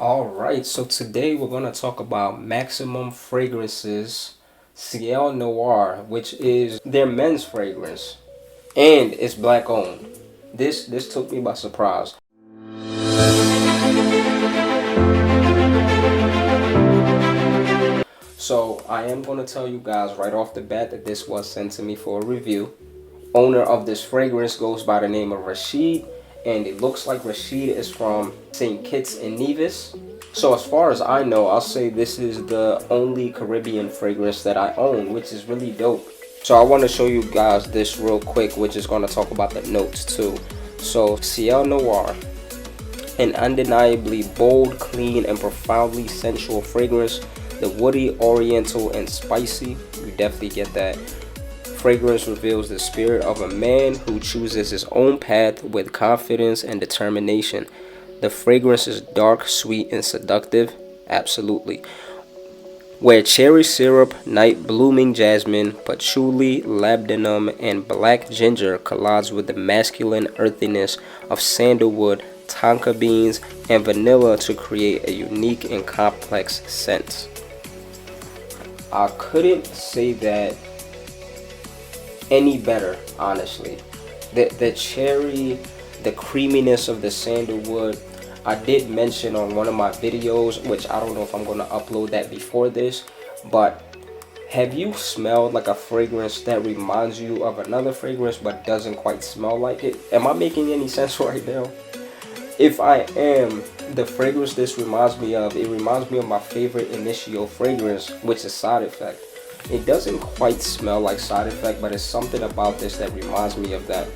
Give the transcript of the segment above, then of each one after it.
All right, so today we're going to talk about Maximum Fragrances Ciel Noir, which is their men's fragrance, and it's black owned. This took me by surprise. So I am going to tell you guys right off the bat that this was sent to me for a review. Owner of this fragrance goes by the name of Rashid, and it looks like Rashid is from St. Kitts and Nevis. So as far as I know, I'll say this is the only Caribbean fragrance that I own, which is really dope. So I want to show you guys this real quick, which is going to talk about the notes too. So Ciel Noir, an undeniably bold, clean, and profoundly sensual fragrance. The woody, oriental, and spicy, you definitely get that. Fragrance reveals the spirit of a man who chooses his own path with confidence and determination. The fragrance is dark, sweet, and seductive, absolutely. Where cherry syrup, night blooming jasmine, patchouli, labdanum, and black ginger collides with the masculine earthiness of sandalwood, tonka beans, and vanilla to create a unique and complex scent. I couldn't say that any better, honestly. The cherry, the creaminess of the sandalwood. I did mention on one of my videos, which I don't know if I'm going to upload that before this, but have you smelled like a fragrance that reminds you of another fragrance but doesn't quite smell like it? Am I making any sense right now? If I am, the fragrance this reminds me of, it reminds me of my favorite Initio fragrance, which is Side Effect. It doesn't quite smell like Side Effect, but it's something about this that reminds me of that.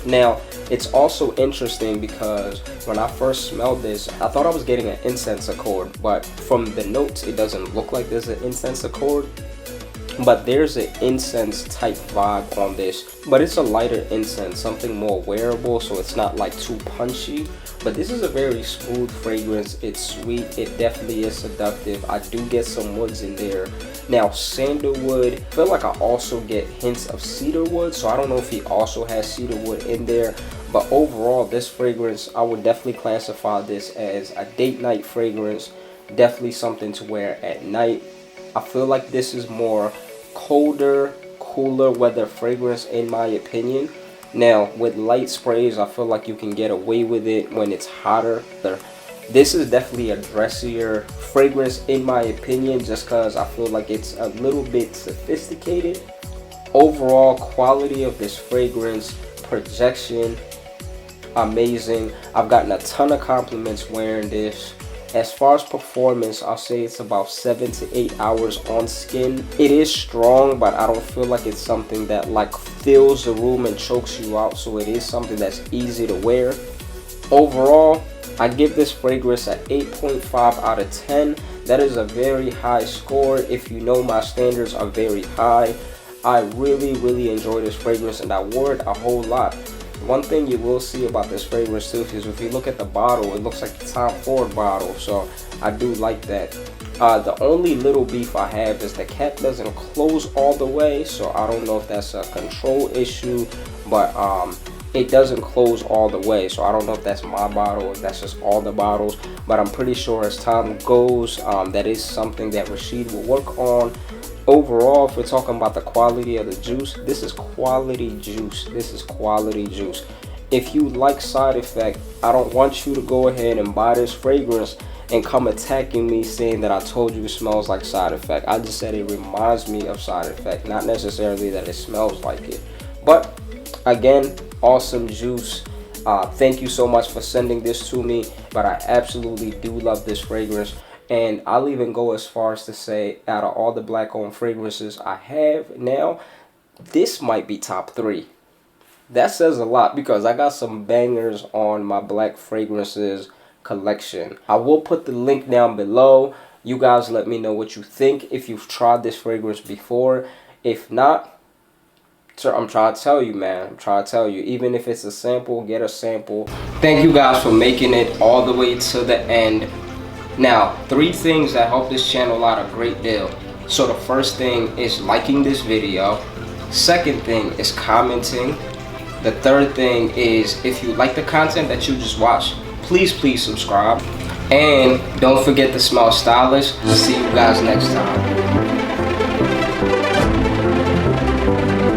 Now, it's also interesting because when I first smelled this, I thought I was getting an incense accord, but from the notes, it doesn't look like there's an incense accord. But there's an incense type vibe on this, but it's a lighter incense, something more wearable, so it's not like too punchy. But this is a very smooth fragrance. It's sweet. It definitely is seductive. I do get some woods in there. Now, sandalwood, I feel like I also get hints of cedarwood, so I don't know if he also has cedarwood in there. But overall, this fragrance, I would definitely classify this as a date night fragrance. Definitely something to wear at night. I feel like this is more colder, cooler weather fragrance in my opinion. Now, with light sprays, I feel like you can get away with it when it's hotter. This is definitely a dressier fragrance in my opinion, just because I feel like it's a little bit sophisticated. Overall quality of this fragrance, projection, amazing. I've gotten a ton of compliments wearing this. As far as performance, I'll say it's about 7 to 8 hours on skin. It is strong, but I don't feel like it's something that like fills the room and chokes you out. So it is something that's easy to wear. Overall, I give this fragrance an 8.5 out of 10. That is a very high score. If you know, my standards are very high. I really enjoy this fragrance and I wore it a whole lot. One thing you will see about this fragrance too is if you look at the bottle, it looks like the Tom Ford bottle, so I do like that. The only little beef I have is the cap doesn't close all the way, so I don't know if that's a control issue, but it doesn't close all the way, so I don't know if that's my bottle or if that's just all the bottles, but I'm pretty sure as time goes, that is something that Rashid will work on. Overall, if we're talking about the quality of the juice, this is quality juice. This is quality juice. If you like Side Effect, I don't want you to go ahead and buy this fragrance and come attacking me saying that I told you it smells like Side Effect. I just said it reminds me of Side Effect, not necessarily that it smells like it. But again, awesome juice. Thank you so much for sending this to me, but I absolutely do love this fragrance. And I'll even go as far as to say, out of all the black owned fragrances I have now, this might be top 3. That says a lot because I got some bangers on my black fragrances collection. I will put the link down below. You guys let me know what you think if you've tried this fragrance before. If not, sir, I'm trying to tell you, man. I'm trying to tell you. Even if it's a sample, get a sample. Thank you guys for making it all the way to the end. Now, 3 things that help this channel out a great deal. So the first thing is liking this video. Second thing is commenting. The third thing is if you like the content that you just watched, please subscribe. And don't forget to smell stylish. See you guys next time.